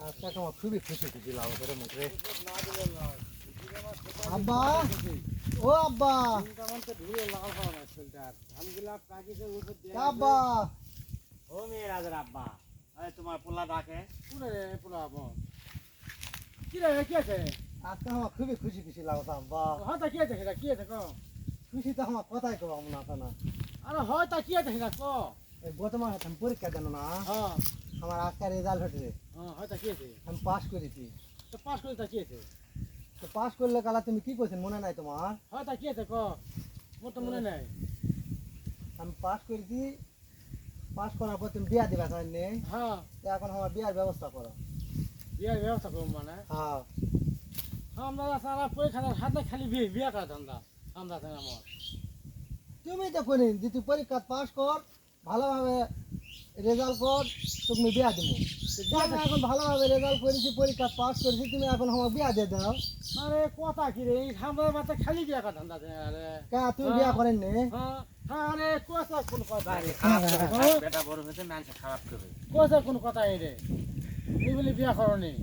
আজকে আমার খুবই খুশি খুশি লাভ করে মুখে। আব্বা, ও আব্বা, আব্বা, ও মেয়ে রাজার আব্বা, আরে তোমার পোলা ডাকে। আজকে আমার খুবই খুশি খুশি লাগছে আব্বা। খুশি তো আমার কথাই কব না তো না। এই গত মাসে আমি পরীক্ষা দেন না, আমার আজকে রেজাল্ট হয়েছে, আমি পাস করেছি। তো পাস করলে কালা তুমি কি করছেন মনে নাই তোমার? আমি পাস করেছি, পাস করার পর তুমি বিয়া দিবা কারণ নেই, তো এখন আমার বিয়ার ব্যবস্থা করো। হ্যাঁ, খালি বিয়ে করা ধান্দা আমরা আমার তুমি তো করিন যে তুই পরীক্ষা পাস কর, ভালোভাবে রেজাল্ট কর, তুমি বিয়া দিব। আমি এখন ভালোভাবে রেজাল্ট করেছি, পরীক্ষা পাস করেছি, তুমি এখন আমার বিয়া দিয়ে দাও। আরে কথা কি রে এই সামনের বাচ্চা খালি বিয়ে করা ধান্দা আরে কা তুমি বিয়া করেন নে? আরে কথা কোন কথা বেটা বড় হয়েছে মানুষ খারাপ করবে কোন কথা এই রে এই বলে বিয়ে করনি